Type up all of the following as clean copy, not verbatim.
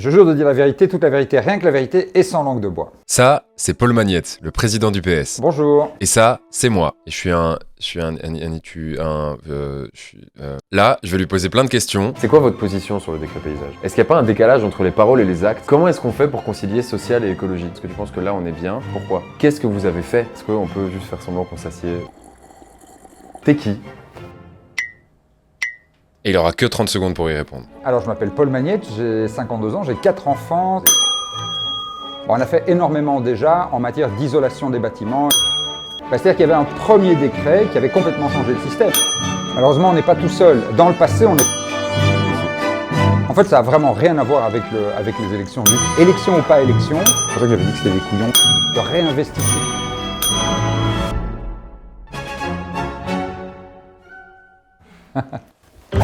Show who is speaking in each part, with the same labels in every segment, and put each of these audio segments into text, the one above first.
Speaker 1: Je jure de dire la vérité, toute la vérité, rien que la vérité et sans langue de bois.
Speaker 2: Ça, c'est Paul Magnette, le président du PS.
Speaker 1: Bonjour.
Speaker 2: Et ça, c'est moi. Et Là, je vais lui poser plein de questions.
Speaker 3: C'est quoi votre position sur le décret paysage? Est-ce qu'il n'y a pas un décalage entre les paroles et les actes? Comment est-ce qu'on fait pour concilier social et écologie? Est-ce que tu penses que là on est bien? Pourquoi? Qu'est-ce que vous avez fait? Est-ce qu'on peut juste faire semblant qu'on s'assied? T'es qui?
Speaker 2: Et il aura que 30 secondes pour y répondre.
Speaker 1: Alors je m'appelle Paul Magnette, j'ai 52 ans, j'ai 4 enfants. Bon, on a fait énormément déjà en matière d'isolation des bâtiments. C'est-à-dire qu'il y avait un premier décret qui avait complètement changé le système. Malheureusement, on n'est pas tout seul. Dans le passé, on est... En fait, ça n'a vraiment rien à voir avec les élections. Élection ou pas élection, c'est pour ça que j'avais dit que c'était des couillons, de réinvestissez.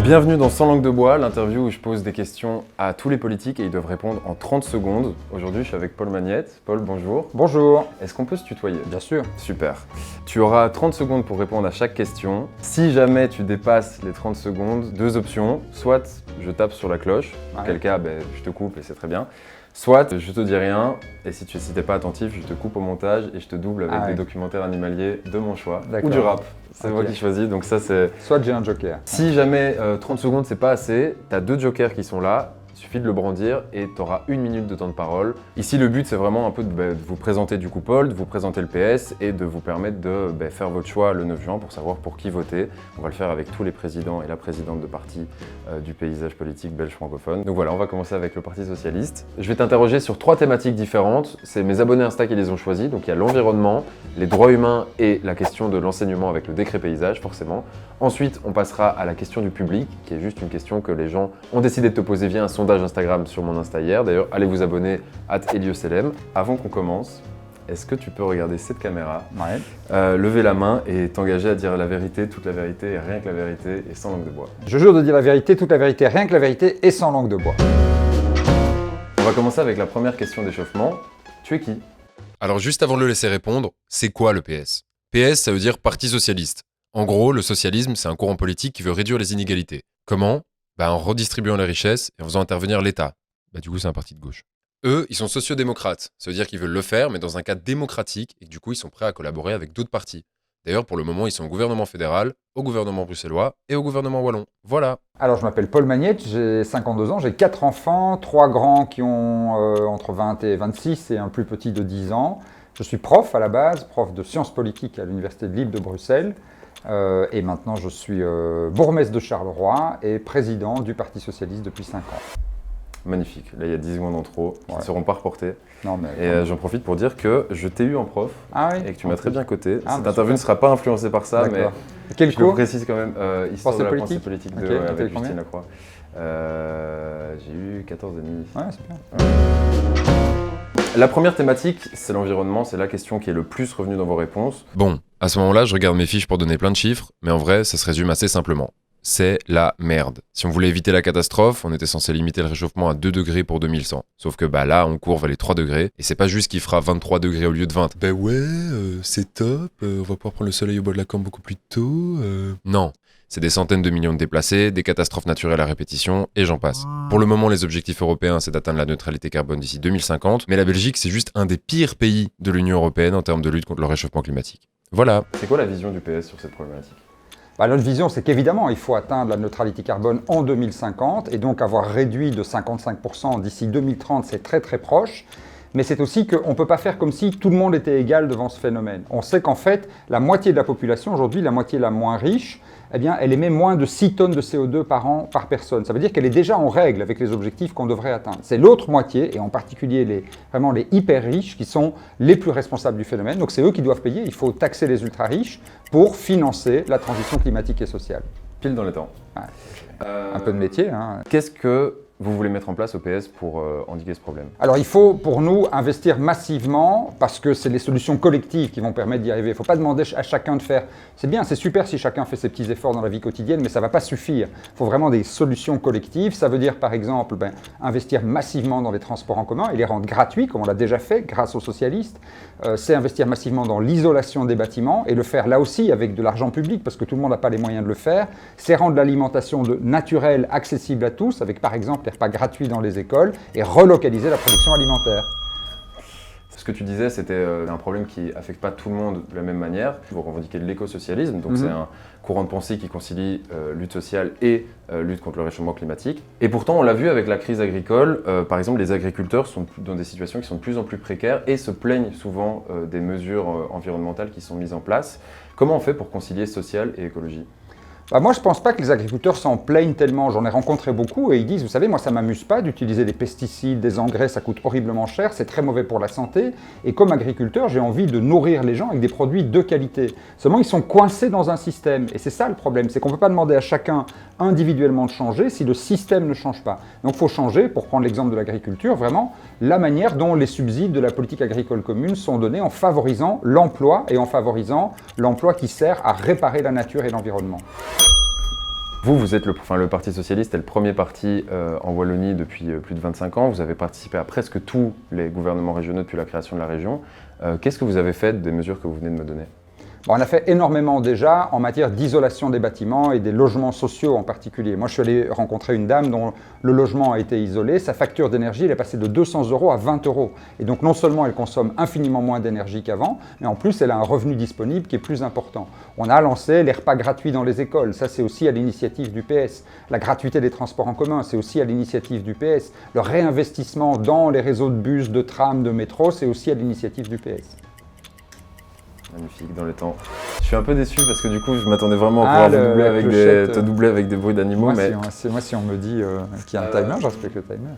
Speaker 3: Bienvenue dans Sans langue de bois, l'interview où je pose des questions à tous les politiques et ils doivent répondre en 30 secondes. Aujourd'hui, je suis avec Paul Magnette. Paul, bonjour.
Speaker 1: Bonjour.
Speaker 3: Est-ce qu'on peut se tutoyer?
Speaker 1: Bien sûr.
Speaker 3: Super. Tu auras 30 secondes pour répondre à chaque question. Si jamais tu dépasses les 30 secondes, deux options. Soit je tape sur la cloche, auquel cas je te coupe et c'est très bien. Soit je te dis rien et si tu n'es pas attentif, je te coupe au montage et je te double avec des documentaires animaliers de mon choix. Ou du rap. C'est moi qui choisis, donc ça c'est...
Speaker 1: Soit j'ai un joker.
Speaker 3: Si jamais 30 secondes c'est pas assez, tu as deux jokers qui sont là. Il suffit de le brandir et tu auras 1 minute de temps de parole. Ici, le but, c'est vraiment un peu de vous présenter du coup Paul, de vous présenter le PS et de vous permettre de faire votre choix le 9 juin pour savoir pour qui voter. On va le faire avec tous les présidents et la présidente de parti du paysage politique belge francophone. Donc voilà, on va commencer avec le Parti Socialiste. Je vais t'interroger sur 3 thématiques différentes. C'est mes abonnés Insta qui les ont choisis. Donc il y a l'environnement, les droits humains et la question de l'enseignement avec le décret paysage, forcément. Ensuite, on passera à la question du public, qui est juste une question que les gens ont décidé de te poser via un sondage Instagram sur mon Insta hier. D'ailleurs, allez vous abonner @elioselem. Avant qu'on commence, est-ce que tu peux regarder cette caméra, lever la main et t'engager à dire la vérité, toute la vérité, et rien que la vérité et sans langue de bois?
Speaker 1: Je jure de dire la vérité, toute la vérité, rien que la vérité et sans langue de bois.
Speaker 3: On va commencer avec la première question d'échauffement. Tu es qui?
Speaker 2: Alors juste avant de le laisser répondre, c'est quoi le PS? PS, ça veut dire Parti Socialiste. En gros, le socialisme, c'est un courant politique qui veut réduire les inégalités. Comment? En redistribuant les richesses et en faisant intervenir l'État. Du coup, c'est un parti de gauche. Eux, ils sont sociodémocrates. Ça veut dire qu'ils veulent le faire, mais dans un cadre démocratique, et que du coup, ils sont prêts à collaborer avec d'autres partis. D'ailleurs, pour le moment, ils sont au gouvernement fédéral, au gouvernement bruxellois et au gouvernement wallon. Voilà.
Speaker 1: Alors, je m'appelle Paul Magnette, j'ai 52 ans, j'ai 4 enfants, 3 grands qui ont entre 20 et 26 et un plus petit de 10 ans. Je suis prof à la base, prof de sciences politiques à l'Université de Libre de Bruxelles. Et maintenant, je suis bourgmestre de Charleroi et président du Parti Socialiste depuis 5 ans.
Speaker 3: Magnifique. Là, il y a 10 secondes en trop qui ne seront pas reportés.
Speaker 1: Non, mais
Speaker 3: et j'en profite pour dire que je t'ai eu en prof et que tu m'as très bien coté. Cette interview ne sera pas influencée par ça, mais
Speaker 1: quel
Speaker 3: je
Speaker 1: cours?
Speaker 3: le précise quand même. Histoire de la pensée politique avec
Speaker 1: combien?
Speaker 3: Justine Lacroix. J'ai eu 14,5.
Speaker 1: Ouais, c'est bien.
Speaker 3: La première thématique, c'est l'environnement. C'est la question qui est le plus revenue dans vos réponses.
Speaker 2: Bon, à ce moment-là, je regarde mes fiches pour donner plein de chiffres, mais en vrai, ça se résume assez simplement. C'est la merde. Si on voulait éviter la catastrophe, on était censé limiter le réchauffement à 2 degrés pour 2100. Sauf que là, on court vers les 3 degrés, et c'est pas juste qu'il fera 23 degrés au lieu de 20. C'est top, on va pouvoir prendre le soleil au bois de la Cambre beaucoup plus tôt. Non. C'est des centaines de millions de déplacés, des catastrophes naturelles à répétition, et j'en passe. Pour le moment, les objectifs européens, c'est d'atteindre la neutralité carbone d'ici 2050, mais la Belgique, c'est juste un des pires pays de l'Union européenne en termes de lutte contre le réchauffement climatique. Voilà.
Speaker 3: C'est quoi la vision du PS sur cette problématique?
Speaker 1: Notre vision, c'est qu'évidemment, il faut atteindre la neutralité carbone en 2050 et donc avoir réduit de 55% d'ici 2030, c'est très très proche. Mais c'est aussi qu'on ne peut pas faire comme si tout le monde était égal devant ce phénomène. On sait qu'en fait, la moitié de la population, aujourd'hui, la moitié la moins riche, elle émet moins de 6 tonnes de CO2 par an par personne. Ça veut dire qu'elle est déjà en règle avec les objectifs qu'on devrait atteindre. C'est l'autre moitié, et en particulier vraiment les hyper riches, qui sont les plus responsables du phénomène. Donc c'est eux qui doivent payer. Il faut taxer les ultra riches pour financer la transition climatique et sociale.
Speaker 3: Pile dans les temps.
Speaker 1: Ouais. Un peu de métier.
Speaker 3: Qu'est-ce que vous voulez mettre en place au PS pour endiguer ce problème?
Speaker 1: Alors il faut pour nous investir massivement parce que c'est les solutions collectives qui vont permettre d'y arriver. Il ne faut pas demander à chacun de faire. C'est bien, c'est super si chacun fait ses petits efforts dans la vie quotidienne, mais ça ne va pas suffire. Il faut vraiment des solutions collectives. Ça veut dire par exemple investir massivement dans les transports en commun et les rendre gratuits, comme on l'a déjà fait grâce aux socialistes. C'est investir massivement dans l'isolation des bâtiments et le faire là aussi avec de l'argent public parce que tout le monde n'a pas les moyens de le faire. C'est rendre l'alimentation naturelle accessible à tous avec par exemple les repas gratuits dans les écoles et relocaliser la production alimentaire.
Speaker 3: Ce que tu disais, c'était un problème qui n'affecte pas tout le monde de la même manière. Vous revendiquez de l'écosocialisme, donc c'est un courant de pensée qui concilie lutte sociale et lutte contre le réchauffement climatique. Et pourtant, on l'a vu avec la crise agricole, par exemple, les agriculteurs sont dans des situations qui sont de plus en plus précaires et se plaignent souvent des mesures environnementales qui sont mises en place. Comment on fait pour concilier social et écologie ?
Speaker 1: Moi, je ne pense pas que les agriculteurs s'en plaignent tellement. J'en ai rencontré beaucoup et ils disent, vous savez, moi, ça ne m'amuse pas d'utiliser des pesticides, des engrais, ça coûte horriblement cher, c'est très mauvais pour la santé. Et comme agriculteur, j'ai envie de nourrir les gens avec des produits de qualité. Seulement, ils sont coincés dans un système. Et c'est ça le problème, c'est qu'on ne peut pas demander à chacun individuellement de changer si le système ne change pas. Donc, il faut changer, pour prendre l'exemple de l'agriculture, vraiment la manière dont les subsides de la politique agricole commune sont donnés en favorisant l'emploi et en favorisant l'emploi qui sert à réparer la nature et l'environnement.
Speaker 3: Vous êtes le Parti Socialiste est le premier parti en Wallonie depuis plus de 25 ans. Vous avez participé à presque tous les gouvernements régionaux depuis la création de la région. Qu'est-ce que vous avez fait des mesures que vous venez de me donner ?
Speaker 1: On a fait énormément déjà en matière d'isolation des bâtiments et des logements sociaux en particulier. Moi, je suis allé rencontrer une dame dont le logement a été isolé. Sa facture d'énergie, elle est passée de 200 € à 20 €. Et donc, non seulement elle consomme infiniment moins d'énergie qu'avant, mais en plus, elle a un revenu disponible qui est plus important. On a lancé les repas gratuits dans les écoles. Ça, c'est aussi à l'initiative du PS. La gratuité des transports en commun, c'est aussi à l'initiative du PS. Le réinvestissement dans les réseaux de bus, de trams, de métro, c'est aussi à l'initiative du PS.
Speaker 3: Magnifique, dans le temps. Je suis un peu déçu parce que du coup, je m'attendais vraiment à pouvoir te doubler avec des bruits d'animaux.
Speaker 1: Moi, si on me dit qu'il y a un timer, je respecte le timer.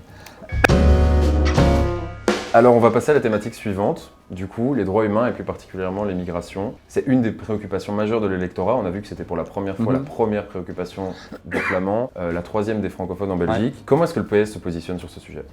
Speaker 3: Alors, on va passer à la thématique suivante. Du coup, les droits humains et plus particulièrement les migrations. C'est une des préoccupations majeures de l'électorat. On a vu que c'était pour la première fois la première préoccupation des flamands, la troisième des francophones en Belgique. Ouais. Comment est-ce que le PS se positionne sur ce sujet ?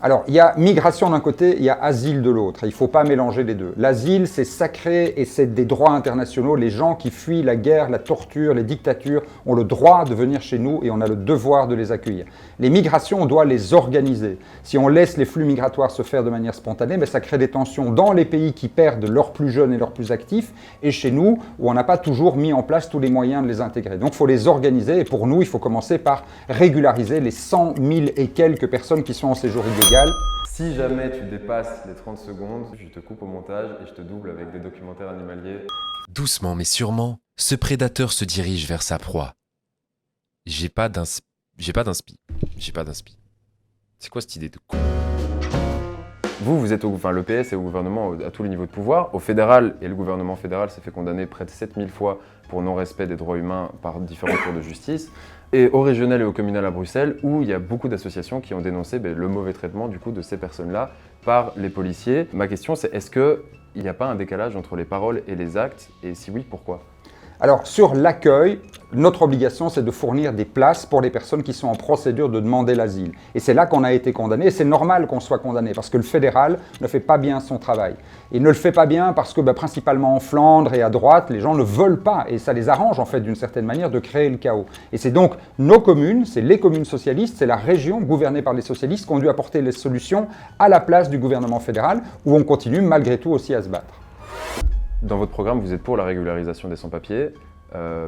Speaker 1: Alors, il y a migration d'un côté, il y a asile de l'autre. Il ne faut pas mélanger les deux. L'asile, c'est sacré et c'est des droits internationaux. Les gens qui fuient la guerre, la torture, les dictatures ont le droit de venir chez nous et on a le devoir de les accueillir. Les migrations, on doit les organiser. Si on laisse les flux migratoires se faire de manière spontanée, ça crée des tensions dans les pays qui perdent leurs plus jeunes et leurs plus actifs et chez nous, où on n'a pas toujours mis en place tous les moyens de les intégrer. Donc, il faut les organiser et pour nous, il faut commencer par régulariser les 100 000 et quelques personnes qui sont en séjour illégal.
Speaker 3: Si jamais tu dépasses les 30 secondes, je te coupe au montage et je te double avec des documentaires animaliers.
Speaker 4: Doucement mais sûrement, ce prédateur se dirige vers sa proie. J'ai pas d'inspi. C'est quoi cette idée de con ?
Speaker 3: Vous êtes le PS est au gouvernement à tous les niveaux de pouvoir. Au fédéral, et le gouvernement fédéral s'est fait condamner près de 7000 fois pour non-respect des droits humains par différents cours de justice. Et au régional et au communal à Bruxelles, où il y a beaucoup d'associations qui ont dénoncé le mauvais traitement du coup de ces personnes-là par les policiers. Ma question, c'est est-ce qu'il n'y a pas un décalage entre les paroles et les actes ? Et si oui, pourquoi ?
Speaker 1: Alors, sur l'accueil, notre obligation, c'est de fournir des places pour les personnes qui sont en procédure de demander l'asile. Et c'est là qu'on a été condamné. Et c'est normal qu'on soit condamné, parce que le fédéral ne fait pas bien son travail. Il ne le fait pas bien parce que, principalement en Flandre et à droite, les gens ne veulent pas. Et ça les arrange, en fait, d'une certaine manière, de créer le chaos. Et c'est donc nos communes, c'est les communes socialistes, c'est la région gouvernée par les socialistes qui ont dû apporter les solutions à la place du gouvernement fédéral, où on continue malgré tout aussi à se battre.
Speaker 3: Dans votre programme, vous êtes pour la régularisation des sans-papiers.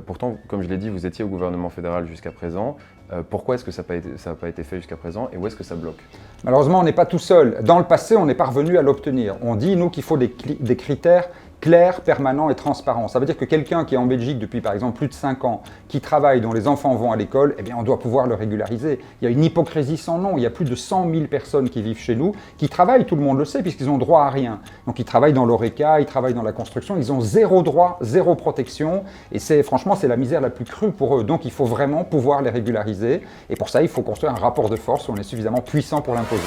Speaker 3: Pourtant, comme je l'ai dit, vous étiez au gouvernement fédéral jusqu'à présent. Pourquoi est-ce que ça n'a pas été fait jusqu'à présent et où est-ce que ça bloque ?
Speaker 1: Malheureusement, on n'est pas tout seul. Dans le passé, on est parvenu à l'obtenir. On dit, nous, qu'il faut des critères clair, permanent et transparent. Ça veut dire que quelqu'un qui est en Belgique depuis par exemple plus de 5 ans, qui travaille, dont les enfants vont à l'école, eh bien on doit pouvoir le régulariser. Il y a une hypocrisie sans nom. Il y a plus de 100 000 personnes qui vivent chez nous, qui travaillent, tout le monde le sait, puisqu'ils ont droit à rien. Donc ils travaillent dans l'ORECA, ils travaillent dans la construction, ils ont zéro droit, zéro protection. Et franchement, c'est la misère la plus crue pour eux. Donc il faut vraiment pouvoir les régulariser. Et pour ça, il faut construire un rapport de force où on est suffisamment puissant pour l'imposer.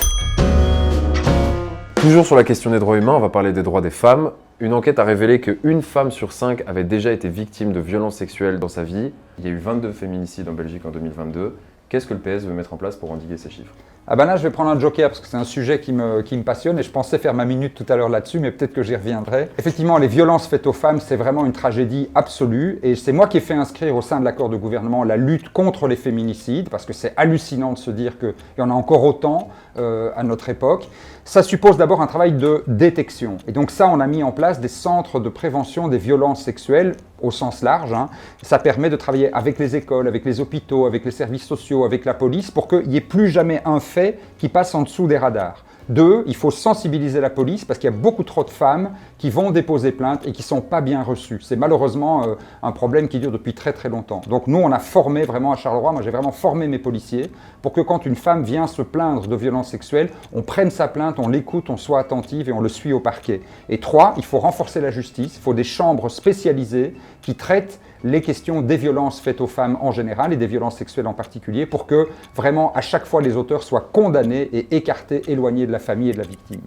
Speaker 3: Toujours sur la question des droits humains, on va parler des droits des femmes. Une enquête a révélé qu'une femme sur 5 avait déjà été victime de violences sexuelles dans sa vie. Il y a eu 22 féminicides en Belgique en 2022. Qu'est-ce que le PS veut mettre en place pour endiguer ces chiffres ?
Speaker 1: Ah ben là, je vais prendre un joker parce que c'est un sujet qui me passionne et je pensais faire ma minute tout à l'heure là-dessus, mais peut-être que j'y reviendrai. Effectivement, les violences faites aux femmes, c'est vraiment une tragédie absolue et c'est moi qui ai fait inscrire au sein de l'accord de gouvernement la lutte contre les féminicides parce que c'est hallucinant de se dire qu'il y en a encore autant à notre époque. Ça suppose d'abord un travail de détection. Et donc ça, on a mis en place des centres de prévention des violences sexuelles au sens large. Ça permet de travailler avec les écoles, avec les hôpitaux, avec les services sociaux, avec la police, pour qu'il n'y ait plus jamais un fait qui passe en dessous des radars. 2, il faut sensibiliser la police parce qu'il y a beaucoup trop de femmes qui vont déposer plainte et qui ne sont pas bien reçues. C'est malheureusement un problème qui dure depuis très très longtemps. Donc nous, on a formé vraiment à Charleroi, moi j'ai vraiment formé mes policiers pour que quand une femme vient se plaindre de violences sexuelles, on prenne sa plainte, on l'écoute, on soit attentive et on le suit au parquet. Et 3, il faut renforcer la justice, il faut des chambres spécialisées qui traitent les questions des violences faites aux femmes en général et des violences sexuelles en particulier pour que vraiment à chaque fois les auteurs soient condamnés et écartés, éloignés de la famille et de la victime.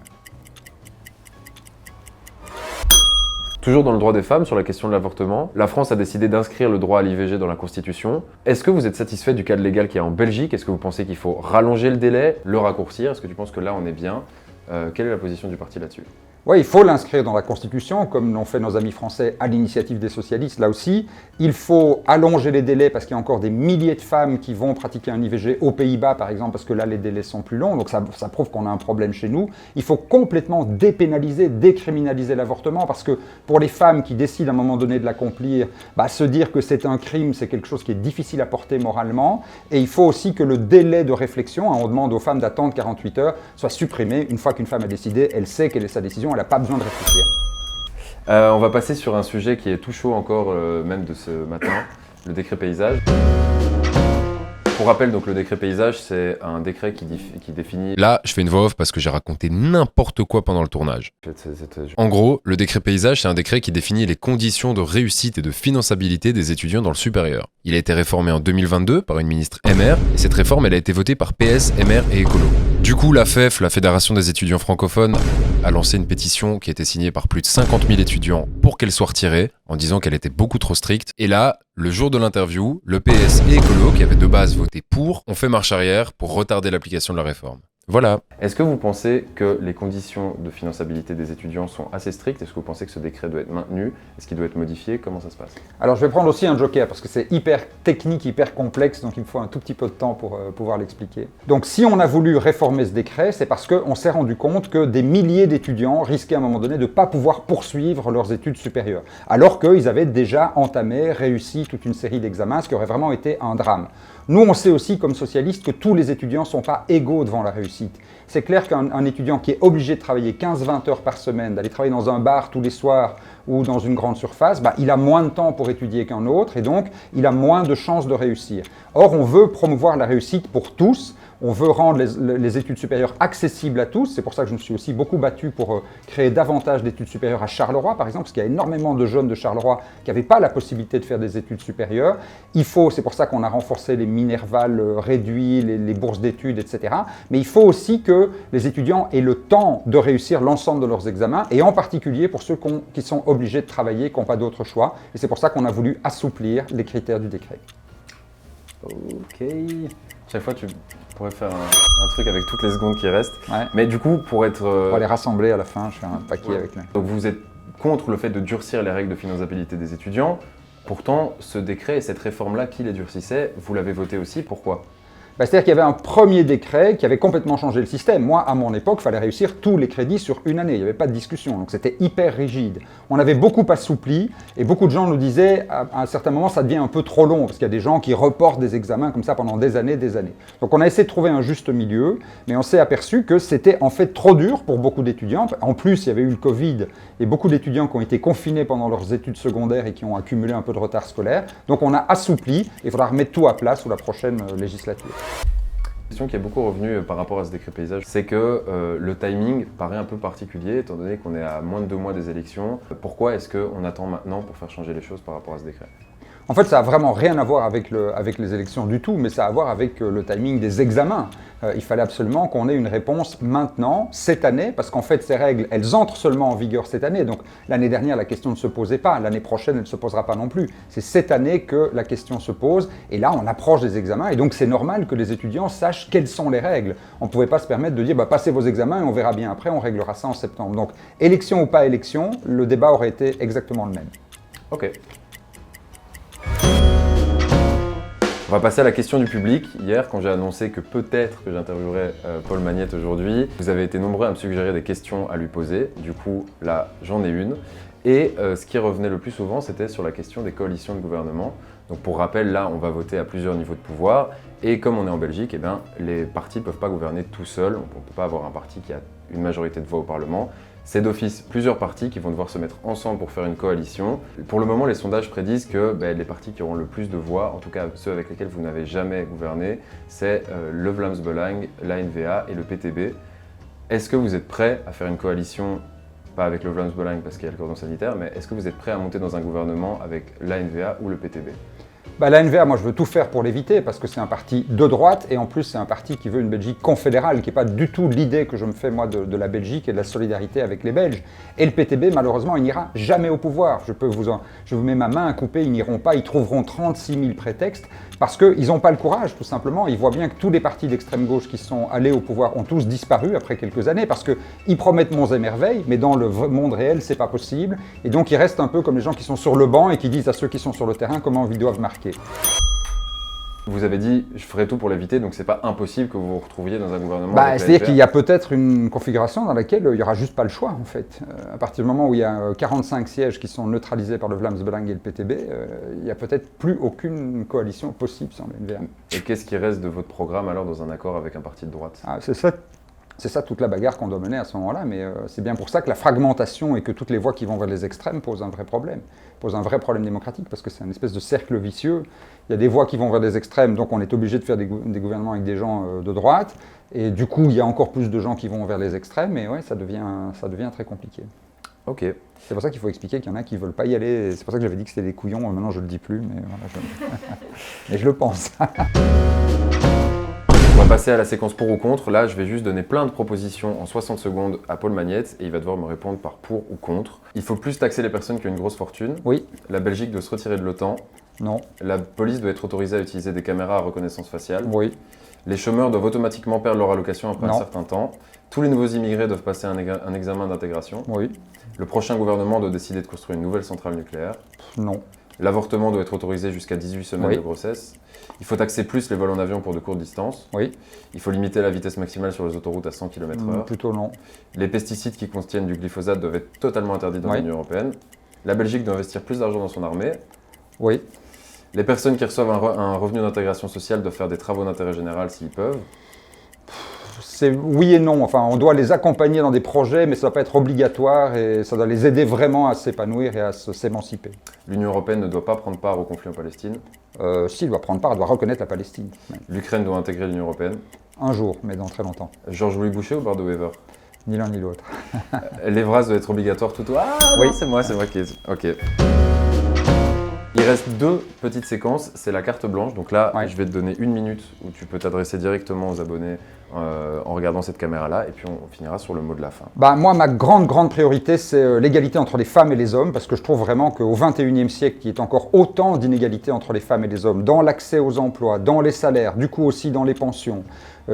Speaker 3: Toujours dans le droit des femmes, sur la question de l'avortement, la France a décidé d'inscrire le droit à l'IVG dans la Constitution. Est-ce que vous êtes satisfait du cadre légal qu'il y a en Belgique? Est-ce que vous pensez qu'il faut rallonger le délai, le raccourcir? Est-ce que tu penses que là on est bien? Quelle est la position du parti là-dessus?
Speaker 1: Oui, il faut l'inscrire dans la Constitution, comme l'ont fait nos amis français à l'initiative des socialistes. Là aussi, il faut allonger les délais parce qu'il y a encore des milliers de femmes qui vont pratiquer un IVG aux Pays-Bas, par exemple, parce que là, les délais sont plus longs. Donc ça prouve qu'on a un problème chez nous. Il faut complètement dépénaliser, décriminaliser l'avortement parce que pour les femmes qui décident à un moment donné de l'accomplir, se dire que c'est un crime, c'est quelque chose qui est difficile à porter moralement. Et il faut aussi que le délai de réflexion, on demande aux femmes d'attendre 48 heures, soit supprimé. Une fois qu'une femme a décidé, elle sait quelle est sa décision. Elle n'a pas besoin de réfléchir.
Speaker 3: On va passer sur un sujet qui est tout chaud encore, même de ce matin, le décret paysage. Pour rappel, donc, le décret paysage, c'est un décret qui définit...
Speaker 2: Là, je fais une voix off parce que j'ai raconté n'importe quoi pendant le tournage. En gros, le décret paysage, c'est un décret qui définit les conditions de réussite et de finançabilité des étudiants dans le supérieur. Il a été réformé en 2022 par une ministre MR, et cette réforme, elle a été votée par PS, MR et Écolo. Du coup, la FEF, la Fédération des étudiants francophones, a lancé une pétition qui a été signée par plus de 50 000 étudiants pour qu'elle soit retirée, en disant qu'elle était beaucoup trop stricte. Et là, le jour de l'interview, le PS et Écolo, qui avaient de base voté pour, ont fait marche arrière pour retarder l'application de la réforme. Voilà.
Speaker 3: Est-ce que vous pensez que les conditions de finançabilité des étudiants sont assez strictes? Est-ce que vous pensez que ce décret doit être maintenu? Est-ce qu'il doit être modifié? Comment ça se passe?
Speaker 1: Alors je vais prendre aussi un joker parce que c'est hyper technique, hyper complexe, donc il me faut un tout petit peu de temps pour pouvoir l'expliquer. Donc si on a voulu réformer ce décret, c'est parce qu'on s'est rendu compte que des milliers d'étudiants risquaient à un moment donné de ne pas pouvoir poursuivre leurs études supérieures, alors qu'ils avaient déjà entamé, réussi toute une série d'examens, ce qui aurait vraiment été un drame. Nous, on sait aussi, comme socialistes, que tous les étudiants ne sont pas égaux devant la réussite. C'est clair qu'un étudiant qui est obligé de travailler 15-20 heures par semaine, d'aller travailler dans un bar tous les soirs ou dans une grande surface, il a moins de temps pour étudier qu'un autre et donc il a moins de chances de réussir. Or, on veut promouvoir la réussite pour tous. On veut rendre les études supérieures accessibles à tous. C'est pour ça que je me suis aussi beaucoup battu pour créer davantage d'études supérieures à Charleroi, par exemple, parce qu'il y a énormément de jeunes de Charleroi qui n'avaient pas la possibilité de faire des études supérieures. C'est pour ça qu'on a renforcé les minervales réduits, les bourses d'études, etc. Mais il faut aussi que les étudiants aient le temps de réussir l'ensemble de leurs examens, et en particulier pour ceux qui sont obligés de travailler, qui n'ont pas d'autre choix. Et c'est pour ça qu'on a voulu assouplir les critères du décret.
Speaker 3: Ok. Chaque fois, tu pourrais faire un truc avec toutes les secondes qui restent.
Speaker 1: Ouais.
Speaker 3: Mais du coup, pour être...
Speaker 1: On va les rassembler à la fin, je fais un paquet avec les...
Speaker 3: Donc vous êtes contre le fait de durcir les règles de finançabilité des étudiants. Pourtant, ce décret et cette réforme-là qui les durcissait, vous l'avez voté aussi. Pourquoi ?
Speaker 1: C'est-à-dire qu'il y avait un premier décret qui avait complètement changé le système. Moi, à mon époque, il fallait réussir tous les crédits sur une année. Il n'y avait pas de discussion. Donc c'était hyper rigide. On avait beaucoup assoupli et beaucoup de gens nous disaient à un certain moment, ça devient un peu trop long parce qu'il y a des gens qui reportent des examens comme ça pendant des années, des années. Donc on a essayé de trouver un juste milieu, mais on s'est aperçu que c'était en fait trop dur pour beaucoup d'étudiants. En plus, il y avait eu le Covid et beaucoup d'étudiants qui ont été confinés pendant leurs études secondaires et qui ont accumulé un peu de retard scolaire. Donc on a assoupli et il faudra remettre tout à plat sous la prochaine législature.
Speaker 3: Une question qui est beaucoup revenue par rapport à ce décret paysage, c'est que le timing paraît un peu particulier, étant donné qu'on est à moins de 2 mois des élections. Pourquoi est-ce qu'on attend maintenant pour faire changer les choses par rapport à ce décret ?
Speaker 1: En fait, ça n'a vraiment rien à voir avec les élections du tout, mais ça a à voir avec le timing des examens. Il fallait absolument qu'on ait une réponse maintenant, cette année, parce qu'en fait, ces règles, elles entrent seulement en vigueur cette année. Donc l'année dernière, la question ne se posait pas. L'année prochaine, elle ne se posera pas non plus. C'est cette année que la question se pose. Et là, on approche des examens. Et donc, c'est normal que les étudiants sachent quelles sont les règles. On ne pouvait pas se permettre de dire, passez vos examens et on verra bien après, on réglera ça en septembre. Donc, élection ou pas élection, le débat aurait été exactement le même.
Speaker 3: Ok. On va passer à la question du public. Hier, quand j'ai annoncé que peut-être que j'interviewerais Paul Magnette aujourd'hui, vous avez été nombreux à me suggérer des questions à lui poser. Du coup, là, j'en ai une. Et ce qui revenait le plus souvent, c'était sur la question des coalitions de gouvernement. Donc pour rappel, là, on va voter à plusieurs niveaux de pouvoir. Et comme on est en Belgique, eh bien, les partis ne peuvent pas gouverner tout seuls. On ne peut pas avoir un parti qui a une majorité de voix au Parlement. C'est d'office plusieurs partis qui vont devoir se mettre ensemble pour faire une coalition. Pour le moment, les sondages prédisent que les partis qui auront le plus de voix, en tout cas ceux avec lesquels vous n'avez jamais gouverné, c'est le Vlaams Belang, l'ANVA et le PTB. Est-ce que vous êtes prêts à faire une coalition, pas avec le Vlaams Belang parce qu'il y a le cordon sanitaire, mais est-ce que vous êtes prêts à monter dans un gouvernement avec l'ANVA ou le PTB ?
Speaker 1: L'ANVA, moi je veux tout faire pour l'éviter parce que c'est un parti de droite et en plus c'est un parti qui veut une Belgique confédérale, qui n'est pas du tout l'idée que je me fais moi de la Belgique et de la solidarité avec les Belges. Et le PTB, malheureusement, il n'ira jamais au pouvoir. Je vous mets ma main à couper, ils n'iront pas, ils trouveront 36 000 prétextes parce qu'ils n'ont pas le courage, tout simplement. Ils voient bien que tous les partis d'extrême gauche qui sont allés au pouvoir ont tous disparu après quelques années parce qu'ils promettent monts et merveilles, mais dans le monde réel, c'est pas possible. Et donc ils restent un peu comme les gens qui sont sur le banc et qui disent à ceux qui sont sur le terrain comment ils doivent marquer.
Speaker 3: Vous avez dit, je ferai tout pour l'éviter, donc c'est pas impossible que vous vous retrouviez dans un gouvernement avec
Speaker 1: c'est-à-dire
Speaker 3: l'ANVA.
Speaker 1: qu'il y a peut-être une configuration dans laquelle il n'y aura juste pas le choix, en fait. À partir du moment où il y a 45 sièges qui sont neutralisés par le Vlaams Belang et le PTB, il n'y a peut-être plus aucune coalition possible sans l'ANVA.
Speaker 3: Et qu'est-ce qui reste de votre programme alors dans un accord avec un parti de droite ?
Speaker 1: C'est ça toute la bagarre qu'on doit mener à ce moment-là, mais c'est bien pour ça que la fragmentation et que toutes les voies qui vont vers les extrêmes posent un vrai problème, démocratique, parce que c'est un espèce de cercle vicieux. Il y a des voies qui vont vers les extrêmes, donc on est obligé de faire des gouvernements avec des gens de droite, et du coup il y a encore plus de gens qui vont vers les extrêmes, et ouais, ça devient très compliqué.
Speaker 3: Ok.
Speaker 1: C'est pour ça qu'il faut expliquer qu'il y en a qui ne veulent pas y aller, c'est pour ça que j'avais dit que c'était des couillons, maintenant je ne le dis plus, mais voilà, mais je le pense.
Speaker 3: On va passer à la séquence pour ou contre. Là, je vais juste donner plein de propositions en 60 secondes à Paul Magnette et il va devoir me répondre par pour ou contre. Il faut plus taxer les personnes qui ont une grosse fortune.
Speaker 1: Oui.
Speaker 3: La Belgique doit se retirer de l'OTAN.
Speaker 1: Non.
Speaker 3: La police doit être autorisée à utiliser des caméras à reconnaissance faciale.
Speaker 1: Oui.
Speaker 3: Les chômeurs doivent automatiquement perdre leur allocation après un
Speaker 1: Non.
Speaker 3: certain temps. Tous les nouveaux immigrés doivent passer un examen d'intégration.
Speaker 1: Oui.
Speaker 3: Le prochain gouvernement doit décider de construire une nouvelle centrale nucléaire.
Speaker 1: Non.
Speaker 3: L'avortement doit être autorisé jusqu'à 18 semaines
Speaker 1: Oui.
Speaker 3: de grossesse. Il faut taxer plus les vols en avion pour de courtes distances.
Speaker 1: Oui.
Speaker 3: Il faut limiter la vitesse maximale sur les autoroutes à 100 km/h.
Speaker 1: Plutôt non.
Speaker 3: Les pesticides qui contiennent du glyphosate doivent être totalement interdits dans
Speaker 1: Oui.
Speaker 3: l'Union européenne. La Belgique doit investir plus d'argent dans son armée.
Speaker 1: Oui.
Speaker 3: Les personnes qui reçoivent un revenu d'intégration sociale doivent faire des travaux d'intérêt général s'ils peuvent.
Speaker 1: C'est oui et non. Enfin, on doit les accompagner dans des projets, mais ça ne doit pas être obligatoire et ça doit les aider vraiment à s'épanouir et à s'émanciper.
Speaker 3: L'Union européenne ne doit pas prendre part au conflit en Palestine.
Speaker 1: Si, elle doit prendre part, elle doit reconnaître la Palestine. Ouais.
Speaker 3: L'Ukraine doit intégrer l'Union européenne.
Speaker 1: Un jour, mais dans très longtemps.
Speaker 3: Georges-Louis Boucher ou Bardo Wever?
Speaker 1: Ni l'un ni l'autre.
Speaker 3: L'Evras doit être obligatoire tout au... Ah
Speaker 1: Oui.
Speaker 3: non, c'est moi qui... Ok. Il reste deux petites séquences, c'est la carte blanche. Donc là,
Speaker 1: Ouais.
Speaker 3: je vais te donner 1 minute où tu peux t'adresser directement aux abonnés en regardant cette caméra-là. Et puis on finira sur le mot de la fin.
Speaker 1: Moi, ma grande priorité, c'est l'égalité entre les femmes et les hommes, parce que je trouve vraiment qu'au XXIe siècle, il y a encore autant d'inégalités entre les femmes et les hommes, dans l'accès aux emplois, dans les salaires, du coup aussi dans les pensions,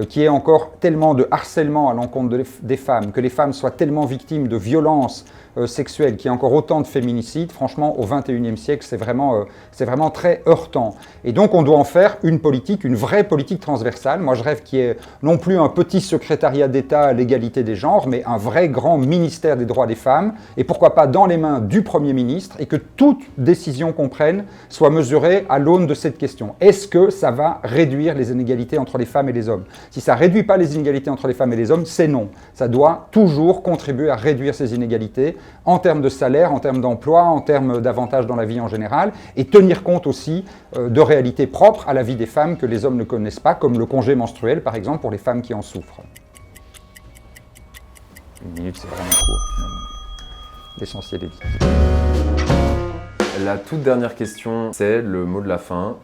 Speaker 1: qu'il y ait encore tellement de harcèlement à l'encontre des femmes, que les femmes soient tellement victimes de violences sexuelles, qu'il y ait encore autant de féminicides. Franchement, au XXIe siècle, c'est vraiment très heurtant. Et donc, on doit en faire une politique, une vraie politique transversale. Moi, je rêve qu'il y ait non plus un petit secrétariat d'État à l'égalité des genres, mais un vrai grand ministère des droits des femmes, et pourquoi pas dans les mains du Premier ministre, et que toute décision qu'on prenne soit mesurée à l'aune de cette question. Est-ce que ça va réduire les inégalités entre les femmes et les hommes? Si ça ne réduit pas les inégalités entre les femmes et les hommes, c'est non. Ça doit toujours contribuer à réduire ces inégalités en termes de salaire, en termes d'emploi, en termes d'avantages dans la vie en général, et tenir compte aussi de réalités propres à la vie des femmes que les hommes ne connaissent pas, comme le congé menstruel, par exemple, pour les femmes qui en souffrent. 1 minute, c'est vraiment court. L'essentiel est dit.
Speaker 3: La toute dernière question, c'est le mot de la fin.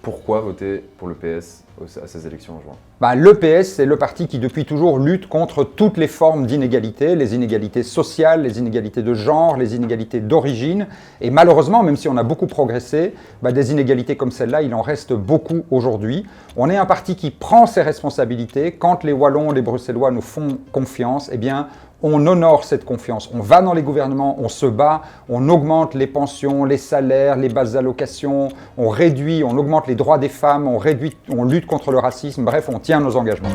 Speaker 3: Pourquoi voter pour le PS à ces élections en juin?
Speaker 1: Le PS, c'est le parti qui depuis toujours lutte contre toutes les formes d'inégalités, les inégalités sociales, les inégalités de genre, les inégalités d'origine. Et malheureusement, même si on a beaucoup progressé, des inégalités comme celle-là, il en reste beaucoup aujourd'hui. On est un parti qui prend ses responsabilités. Quand les Wallons, les Bruxellois nous font confiance, eh bien, on honore cette confiance. On va dans les gouvernements, on se bat, on augmente les pensions, les salaires, les basses allocations, on réduit, on augmente les droits des femmes, on lutte contre le racisme, bref, on tient nos engagements.